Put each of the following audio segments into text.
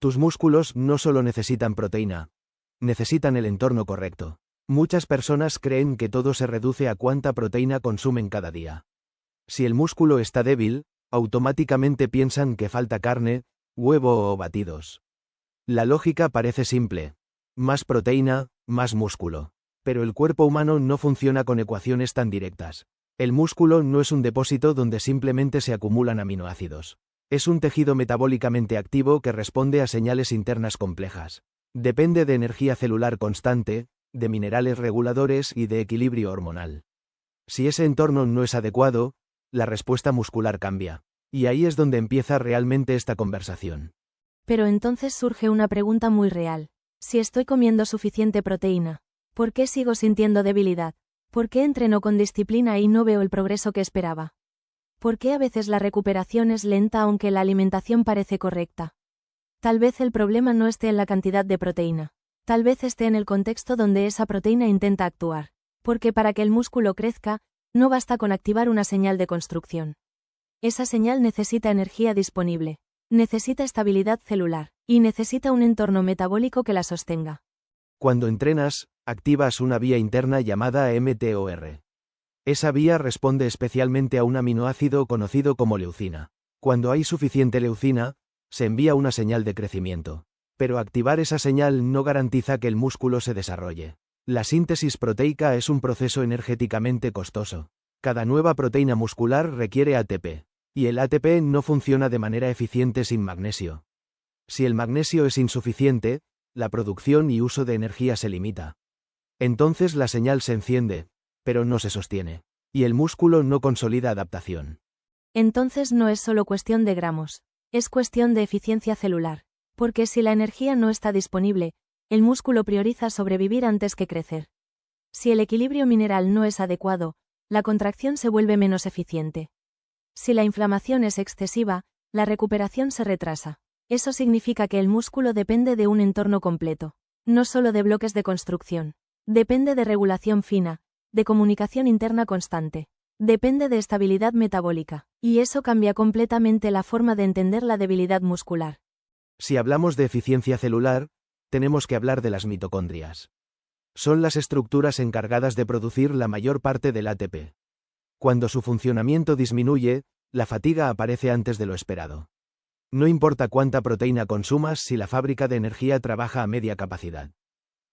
Tus músculos no solo necesitan proteína, necesitan el entorno correcto. Muchas personas creen que todo se reduce a cuánta proteína consumen cada día. Si el músculo está débil, automáticamente piensan que falta carne, huevo o batidos. La lógica parece simple. Más proteína, más músculo. Pero el cuerpo humano no funciona con ecuaciones tan directas. El músculo no es un depósito donde simplemente se acumulan aminoácidos. Es un tejido metabólicamente activo que responde a señales internas complejas. Depende de energía celular constante, de minerales reguladores y de equilibrio hormonal. Si ese entorno no es adecuado, la respuesta muscular cambia. Y ahí es donde empieza realmente esta conversación. Pero entonces surge una pregunta muy real. Si estoy comiendo suficiente proteína, ¿por qué sigo sintiendo debilidad? ¿Por qué entreno con disciplina y no veo el progreso que esperaba? ¿Por qué a veces la recuperación es lenta aunque la alimentación parece correcta? Tal vez el problema no esté en la cantidad de proteína. Tal vez esté en el contexto donde esa proteína intenta actuar. Porque para que el músculo crezca, no basta con activar una señal de construcción. Esa señal necesita energía disponible, necesita estabilidad celular, y necesita un entorno metabólico que la sostenga. Cuando entrenas, activas una vía interna llamada mTOR. Esa vía responde especialmente a un aminoácido conocido como leucina. Cuando hay suficiente leucina, se envía una señal de crecimiento. Pero activar esa señal no garantiza que el músculo se desarrolle. La síntesis proteica es un proceso energéticamente costoso. Cada nueva proteína muscular requiere ATP. Y el ATP no funciona de manera eficiente sin magnesio. Si el magnesio es insuficiente, la producción y uso de energía se limita. Entonces la señal se enciende, pero no se sostiene. Y el músculo no consolida adaptación. Entonces no es solo cuestión de gramos, es cuestión de eficiencia celular. Porque si la energía no está disponible, el músculo prioriza sobrevivir antes que crecer. Si el equilibrio mineral no es adecuado, la contracción se vuelve menos eficiente. Si la inflamación es excesiva, la recuperación se retrasa. Eso significa que el músculo depende de un entorno completo, no solo de bloques de construcción. Depende de regulación fina, de comunicación interna constante. Depende de estabilidad metabólica, y eso cambia completamente la forma de entender la debilidad muscular. Si hablamos de eficiencia celular, tenemos que hablar de las mitocondrias. Son las estructuras encargadas de producir la mayor parte del ATP. Cuando su funcionamiento disminuye, la fatiga aparece antes de lo esperado. No importa cuánta proteína consumas si la fábrica de energía trabaja a media capacidad.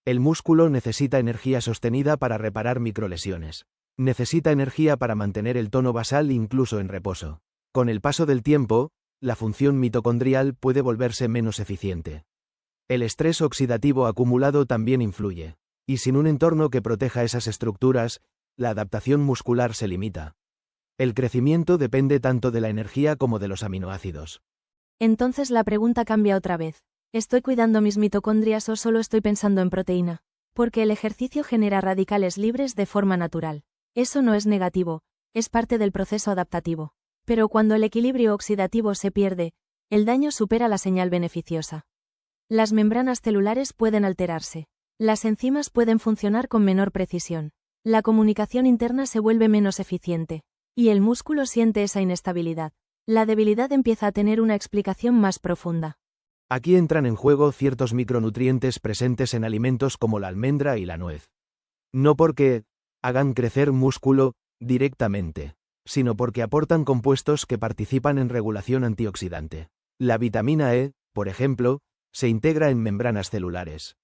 El músculo necesita energía sostenida para reparar microlesiones. Necesita energía para mantener el tono basal incluso en reposo. Con el paso del tiempo, la función mitocondrial puede volverse menos eficiente. El estrés oxidativo acumulado también influye. Y sin un entorno que proteja esas estructuras, la adaptación muscular se limita. El crecimiento depende tanto de la energía como de los aminoácidos. Entonces la pregunta cambia otra vez. ¿Estoy cuidando mis mitocondrias o solo estoy pensando en proteína? Porque el ejercicio genera radicales libres de forma natural. Eso no es negativo, es parte del proceso adaptativo. Pero cuando el equilibrio oxidativo se pierde, el daño supera la señal beneficiosa. Las membranas celulares pueden alterarse. Las enzimas pueden funcionar con menor precisión. La comunicación interna se vuelve menos eficiente. Y el músculo siente esa inestabilidad. La debilidad empieza a tener una explicación más profunda. Aquí entran en juego ciertos micronutrientes presentes en alimentos como la almendra y la nuez. No porque hagan crecer músculo directamente, sino porque aportan compuestos que participan en regulación antioxidante. La vitamina E, por ejemplo, se integra en membranas celulares.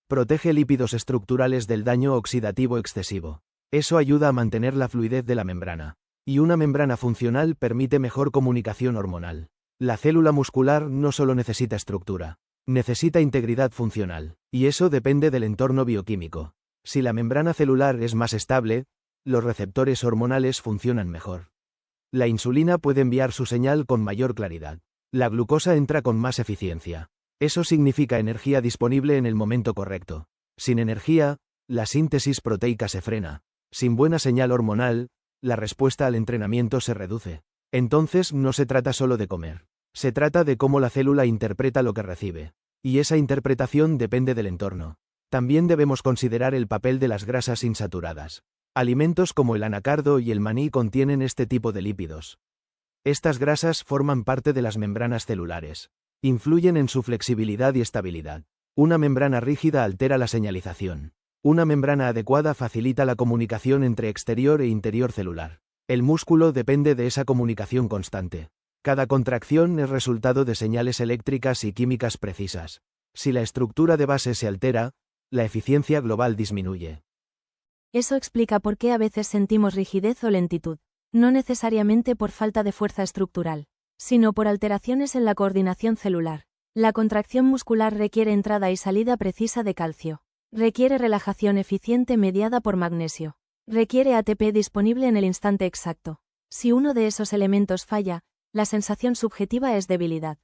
Protege lípidos estructurales del daño oxidativo excesivo. Eso ayuda a mantener la fluidez de la membrana. Y una membrana funcional permite mejor comunicación hormonal. La célula muscular no solo necesita estructura, necesita integridad funcional, y eso depende del entorno bioquímico. Si la membrana celular es más estable, los receptores hormonales funcionan mejor. La insulina puede enviar su señal con mayor claridad. La glucosa entra con más eficiencia. Eso significa energía disponible en el momento correcto. Sin energía, la síntesis proteica se frena. Sin buena señal hormonal, la respuesta al entrenamiento se reduce. Entonces no se trata solo de comer. Se trata de cómo la célula interpreta lo que recibe. Y esa interpretación depende del entorno. También debemos considerar el papel de las grasas insaturadas. Alimentos como el anacardo y el maní contienen este tipo de lípidos. Estas grasas forman parte de las membranas celulares. Influyen en su flexibilidad y estabilidad. Una membrana rígida altera la señalización. Una membrana adecuada facilita la comunicación entre exterior e interior celular. El músculo depende de esa comunicación constante. Cada contracción es resultado de señales eléctricas y químicas precisas. Si la estructura de base se altera, la eficiencia global disminuye. Eso explica por qué a veces sentimos rigidez o lentitud. No necesariamente por falta de fuerza estructural, sino por alteraciones en la coordinación celular. La contracción muscular requiere entrada y salida precisa de calcio. Requiere relajación eficiente mediada por magnesio. Requiere ATP disponible en el instante exacto. Si uno de esos elementos falla, la sensación subjetiva es debilidad.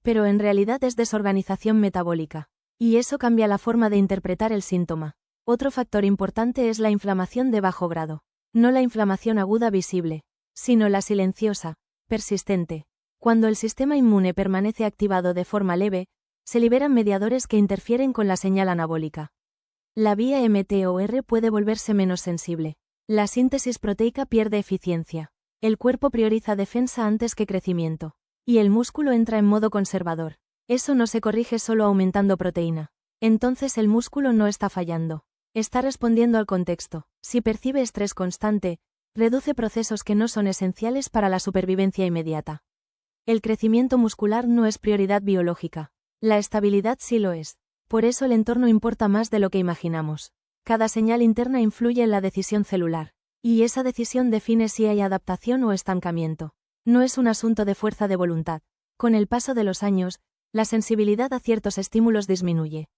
Pero en realidad es desorganización metabólica. Y eso cambia la forma de interpretar el síntoma. Otro factor importante es la inflamación de bajo grado. No la inflamación aguda visible, sino la silenciosa, persistente. Cuando el sistema inmune permanece activado de forma leve, se liberan mediadores que interfieren con la señal anabólica. La vía mTOR puede volverse menos sensible. La síntesis proteica pierde eficiencia. El cuerpo prioriza defensa antes que crecimiento. Y el músculo entra en modo conservador. Eso no se corrige solo aumentando proteína. Entonces el músculo no está fallando. Está respondiendo al contexto. Si percibe estrés constante, reduce procesos que no son esenciales para la supervivencia inmediata. El crecimiento muscular no es prioridad biológica. La estabilidad sí lo es. Por eso el entorno importa más de lo que imaginamos. Cada señal interna influye en la decisión celular. Y esa decisión define si hay adaptación o estancamiento. No es un asunto de fuerza de voluntad. Con el paso de los años, la sensibilidad a ciertos estímulos disminuye.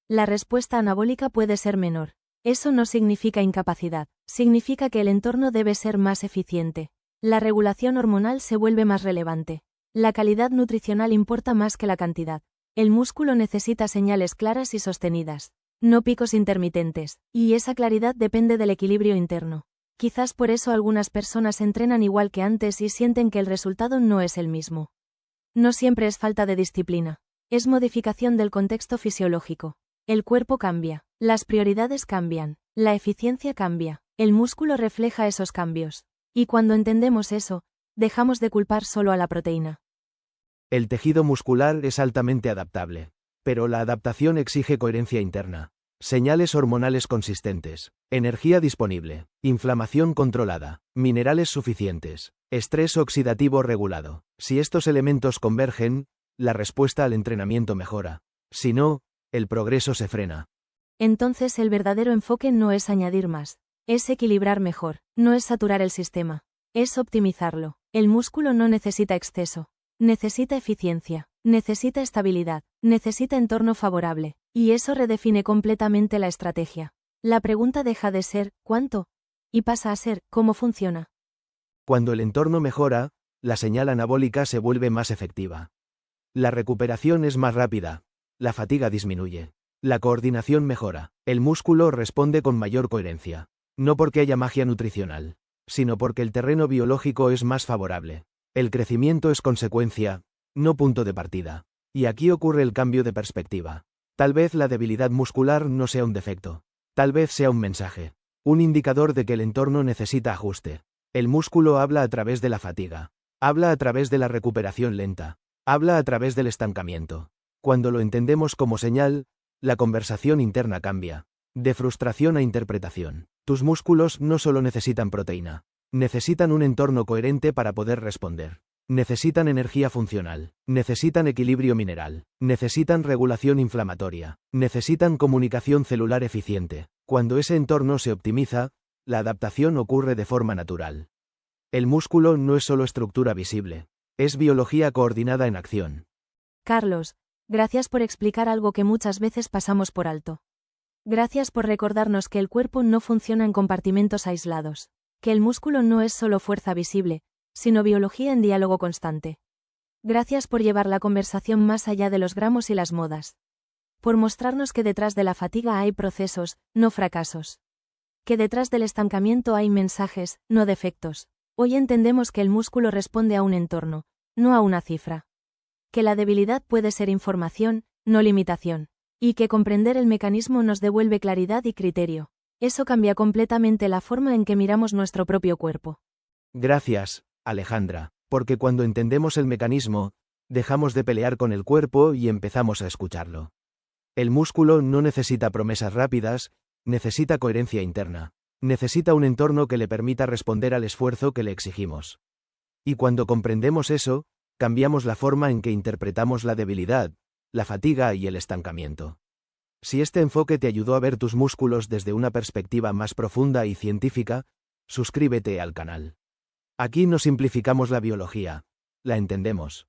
La respuesta anabólica puede ser menor. Eso no significa incapacidad, significa que el entorno debe ser más eficiente. La regulación hormonal se vuelve más relevante. La calidad nutricional importa más que la cantidad. El músculo necesita señales claras y sostenidas, no picos intermitentes, y esa claridad depende del equilibrio interno. Quizás por eso algunas personas entrenan igual que antes y sienten que el resultado no es el mismo. No siempre es falta de disciplina, es modificación del contexto fisiológico. El cuerpo cambia, las prioridades cambian, la eficiencia cambia, el músculo refleja esos cambios. Y cuando entendemos eso, dejamos de culpar solo a la proteína. El tejido muscular es altamente adaptable, pero la adaptación exige coherencia interna. Señales hormonales consistentes, energía disponible, inflamación controlada, minerales suficientes, estrés oxidativo regulado. Si estos elementos convergen, la respuesta al entrenamiento mejora. Si no, el progreso se frena. Entonces el verdadero enfoque no es añadir más, es equilibrar mejor, no es saturar el sistema, es optimizarlo. El músculo no necesita exceso, necesita eficiencia, necesita estabilidad, necesita entorno favorable, y eso redefine completamente la estrategia. La pregunta deja de ser ¿cuánto? Y pasa a ser ¿cómo funciona? Cuando el entorno mejora, la señal anabólica se vuelve más efectiva. La recuperación es más rápida, la fatiga disminuye, la coordinación mejora, el músculo responde con mayor coherencia. No porque haya magia nutricional, sino porque el terreno biológico es más favorable. El crecimiento es consecuencia, no punto de partida. Y aquí ocurre el cambio de perspectiva. Tal vez la debilidad muscular no sea un defecto. Tal vez sea un mensaje. Un indicador de que el entorno necesita ajuste. El músculo habla a través de la fatiga. Habla a través de la recuperación lenta. Habla a través del estancamiento. Cuando lo entendemos como señal, la conversación interna cambia. De frustración a interpretación. Tus músculos no solo necesitan proteína. Necesitan un entorno coherente para poder responder. Necesitan energía funcional. Necesitan equilibrio mineral. Necesitan regulación inflamatoria. Necesitan comunicación celular eficiente. Cuando ese entorno se optimiza, la adaptación ocurre de forma natural. El músculo no es solo estructura visible. Es biología coordinada en acción. Carlos, gracias por explicar algo que muchas veces pasamos por alto. Gracias por recordarnos que el cuerpo no funciona en compartimentos aislados. Que el músculo no es solo fuerza visible, sino biología en diálogo constante. Gracias por llevar la conversación más allá de los gramos y las modas. Por mostrarnos que detrás de la fatiga hay procesos, no fracasos. Que detrás del estancamiento hay mensajes, no defectos. Hoy entendemos que el músculo responde a un entorno, no a una cifra. Que la debilidad puede ser información, no limitación. Y que comprender el mecanismo nos devuelve claridad y criterio. Eso cambia completamente la forma en que miramos nuestro propio cuerpo. Gracias, Alejandra, porque cuando entendemos el mecanismo, Dejamos de pelear con el cuerpo y empezamos a escucharlo. El músculo no necesita promesas rápidas, necesita coherencia interna. Necesita un entorno que le permita responder al esfuerzo que le exigimos. Y cuando comprendemos eso, cambiamos la forma en que interpretamos la debilidad, la fatiga y el estancamiento. Si este enfoque te ayudó a ver tus músculos desde una perspectiva más profunda y científica, suscríbete al canal. Aquí no simplificamos la biología, la entendemos.